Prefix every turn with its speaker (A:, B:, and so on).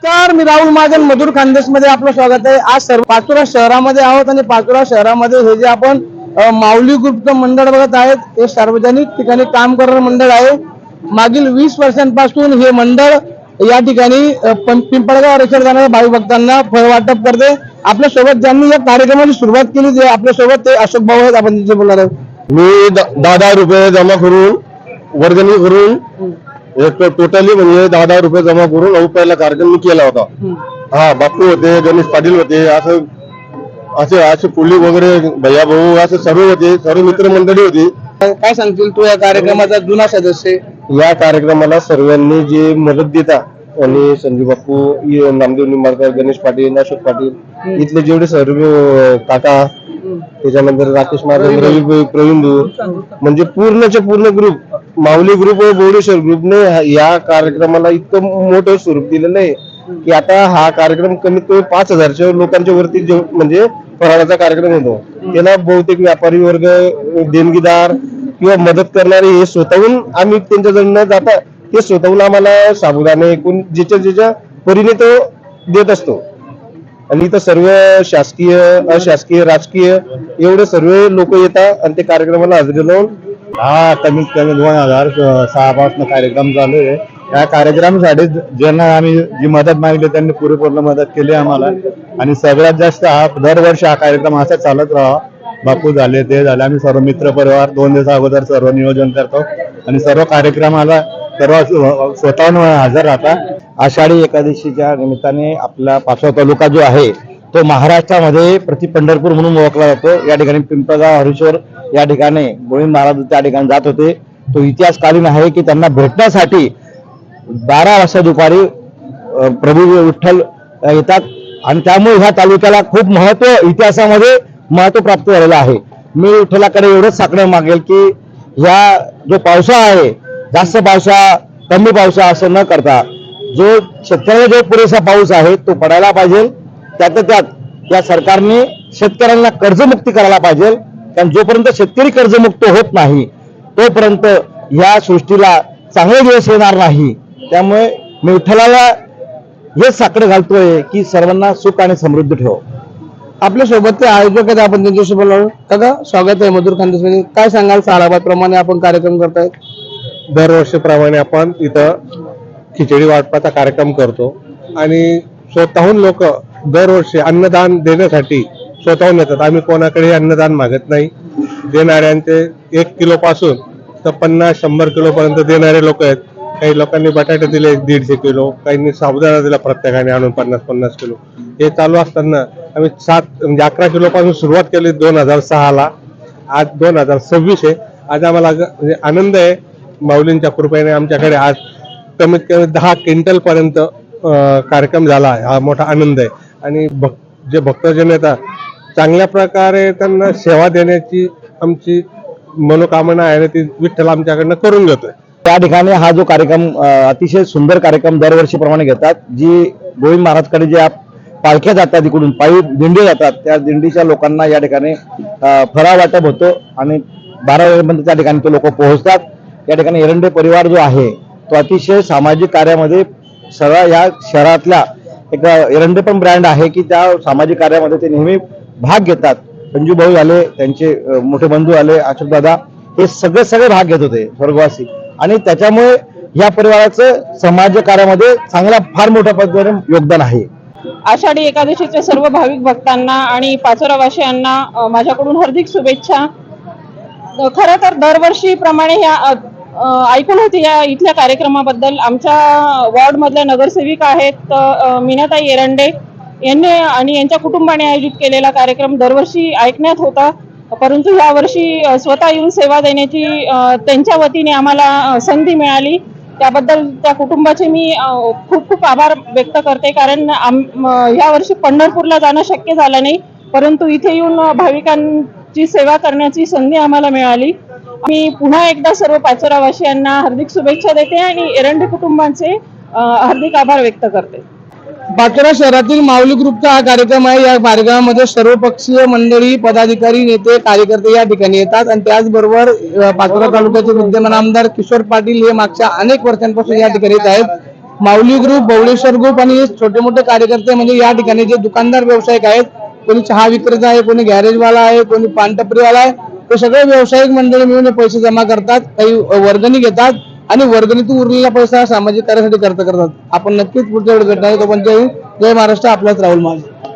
A: नमस्कार, मी राहुल महाजन मधुर खानदेश मध्ये आपलं स्वागत आहे। आज पाचोरा शहरामध्ये आहोत आणि पाचोरा शहरामध्ये हे जे आपण माऊली ग्रुपचं मंडळ बघत आहेत, हे सार्वजनिक ठिकाणी काम करणारं मंडळ आहे। मागील 20 वर्षांपासून हे मंडळ या ठिकाणी पिंपळगाव रेषेवर जाणाऱ्या भाविक भक्तांना फळ वाटप करते। आपल्या सोबत ज्यांनी या कार्यक्रमाची सुरुवात केली ते आपल्या सोबत ते अशोक भाऊ आहेत, आपण त्यांच्याशी बोलणार आहोत।
B: मी 10 रुपये जमा करून वर्गणी करून एक टोटली म्हणजे 10 रुपये जमा करून पहिला कार्यक्रम मी केला होता। हा, बापू होते, गणेश पाटील होते, असं असे असे पुली वगैरे भैया भाऊ असे सर्व होते, सर्व मित्रमंडळी होती।
A: काय सांगतील तू या कार्यक्रमाचा जुना सदस्य?
B: या कार्यक्रमाला सर्वांनी जी मदत देता आणि संजीव बापू, नामदेव निंबाळकर, गणेश पाटील, अशोक पाटील, इथले जेवढे सर्व काका, त्याच्यानंतर राकेश महाजन, रवी प्रवीण, म्हणजे पूर्णचे पूर्ण ग्रुप, माऊली ग्रुप व बोडेश्वर ग्रुपने या कार्यक्रमाला इतकं मोठं स्वरूप दिलेलं आहे की आता हा कार्यक्रम कमीत कमी 5000 लोकांच्या वरती म्हणजे फराळाचा कार्यक्रम होतो। त्याला बहुतेक व्यापारी वर्ग, देणगीदार किंवा मदत करणारे हे स्वतःहून, आम्ही त्यांच्याजवळ न जाता ते स्वतःहून आम्हाला साबुदाणे एकूण ज्याच्या परीने तो देत असतो। आणि इथं सर्व शासकीय, अशासकीय, राजकीय एवढे सर्व लोक येतात आणि ते कार्यक्रमाला हजेरी लावून हा कमीत कमी 2006 पासून कार्यक्रम चालू आहे। या कार्यक्रमासाठी ज्यांना आम्ही जी मदत मागितली त्यांनी पूर्ण मदत केली आम्हाला, आणि सगळ्यात जास्त हा दरवर्षी हा कार्यक्रम असा चालत राहा। बापू झाले, ते झाले, आम्ही सर्व मित्र परिवार 2 दिवस अगोदर सर्व नियोजन करतो आणि सर्व कार्यक्रमाला सर्व स्वतःहून हजर राहतात।
C: आषाढी एकादशीच्या निमित्ताने आपला पाचोरा तालुका जो आहे तो महाराष्ट्रामध्ये प्रति पंढरपूर म्हणून ओळखला जातो। या ठिकाणी पिंपळगाव हरीश्वर या ठिकाणी गोविंद महाराज त्या ठिकाणी जात होते। तो इतिहासकालीन आहे की त्यांना भेटण्यासाठी 12 वाजता दुपारी प्रभू विठ्ठल येतात आणि त्यामुळे ह्या तालुक्याला खूप महत्व, इतिहासामध्ये महत्व प्राप्त झालेलं आहे। मी विठ्ठलाकडे एवढंच सांगणं मागेल की ह्या जो पावसाळा आहे, जास्त पावसाळा कमी पावसाळा असं न करता जो शेतकऱ्याला जो पुरेसा पाऊस आहे तो पडायला पाहिजे। त्यात या सरकारने शेतकऱ्यांना कर्जमुक्ती करायला पाहिजे, कारण जोपर्यंत शेतकरी कर्जमुक्त होत नाही तोपर्यंत या सृष्टीला चांगले दिवस येणार नाही। त्यामुळे मी विठ्ठलाला हेच साकडं घालतोय की सर्वांना सुख आणि समृद्धी ठेव।
A: आपल्या सोबत ते आयोजक आहेत, आपण त्यांच्याशी बोलणार काका। स्वागत आहे मधुर खानदेश मध्ये। काय सांगाल, सालाबाद प्रमाणे आपण कार्यक्रम करतायत?
B: दरवर्षीप्रमाणे आपण इथं खिचडी वाटपाचा कार्यक्रम करतो आणि स्वतःहून लोक दरवर्षी अन्नदान देण्यासाठी स्वतःहून येतात। आम्ही कोणाकडे अन्नदान मागत नाही। देणाऱ्यांचे 1 किलो पासून तर 50-100 किलो पर्यंत देणारे लोक आहेत। काही लोकांनी बटाटे दिले 150 किलो, काहींनी साबुदाणा दिला प्रत्येकाने आणून 50-50 किलो। हे चालू असताना आम्ही 11 किलो पासून सुरुवात केली 2006 ला। आज 2026 आहे। आज आम्हाला म्हणजे आनंद आहे, माऊलींच्या कृपेने आमच्याकडे आज कमीत कमी 10 क्विंटल पर्यंत कार्यक्रम झाला आहे। हा मोठा आनंद आहे आणि जे भक्तजन येतात चांगल्या प्रकारे त्यांना सेवा देण्याची आमची मनोकामना आहे आणि ती विठ्ठल आमच्याकडनं करून घेतोय।
C: त्या ठिकाणी हा जो कार्यक्रम अतिशय सुंदर कार्यक्रम दरवर्षीप्रमाणे घेतात। जी गोविंद महाराजकडे ज्या पालख्या जातात, तिकडून पायी दिंडी जातात, त्या दिंडीच्या लोकांना या ठिकाणी फराळ वाटप होतो आणि 12 वाजेपर्यंत त्या ठिकाणी ते लोक पोहोचतात। या ठिकाणी एरंडे परिवार जो आहे तो अतिशय सामाजिक कार्यामध्ये सगळ्या या शहरातल्या एक एरंडे पण ब्रँड आहे की त्या सामाजिक कार्यामध्ये ते नेहमी भाग घेतात। संजू भाऊ झाले, त्यांचे मोठे बंधू आले, अशोक दादा, हे सगळे भाग घेत होते स्वर्गवासी, आणि त्याच्यामुळे या परिवाराचं समाज कार्यामध्ये चांगला फार मोठ्या पद्धतीने योगदान आहे।
D: आषाढी एकादशीच्या सर्व भाविक भक्तांना आणि पाचोरावासियांना माझ्याकडून हार्दिक शुभेच्छा। खरं तर दरवर्षीप्रमाणे ह्या ऐकून होती या इथल्या कार्यक्रमाबद्दल। आमच्या वॉर्ड मधल्या नगरसेविका आहेत मीनाताई एरंडे यांनी आणि यांच्या कुटुंबाने आयोजित केलेला कार्यक्रम दरवर्षी ऐकण्यात होता, परंतु यावर्षी स्वतः येऊन सेवा देण्याची त्यांच्या वतीने आम्हाला संधी मिळाली। त्याबद्दल त्या कुटुंबाचे मी खूप खूप आभार व्यक्त करते, कारण यावर्षी पंढरपूरला जाणं शक्य झालं नाही, परंतु इथे येऊन भाविकांची सेवा करण्याची संधी आम्हाला मिळाली। मी पुन्हा एकदा सर्व पाचोरावासियांना हार्दिक शुभेच्छा देते आणि एरंडे कुटुंबांचे हार्दिक आभार व्यक्त करते।
A: पाचोरा शहरातील माऊली ग्रुपचा हा कार्यक्रम आहे। या कार्यक्रमामध्ये सर्वपक्षीय मंडळी, पदाधिकारी, नेते, कार्यकर्ते या ठिकाणी येतात आणि त्याचबरोबर पाचोरा तालुक्याचे विद्यमान आमदार किशोर पाटील हे मागच्या अनेक वर्षांपासून या ठिकाणी येत आहेत। माऊली ग्रुप, बवळेश्वर ग्रुप आणि हे छोटे मोठे कार्यकर्ते म्हणजे या ठिकाणी जे दुकानदार व्यावसायिक आहेत, कोणी चहा विक्रेता आहे, कोणी गॅरेजवाला आहे, कोणी पानटपरीवाला आहे, ते सगळे व्यावसायिक मंडळी मिळून हे पैसे जमा करतात, काही वर्गणी घेतात आणि वर्गणीतून उरलेला पैसा सामाजिक कार्यासाठी खर्च करतात. आपण नक्कीच पुढच्या वेळी भेटणार. तो पण जय महाराष्ट्र. आपलाच राहुल महाराज.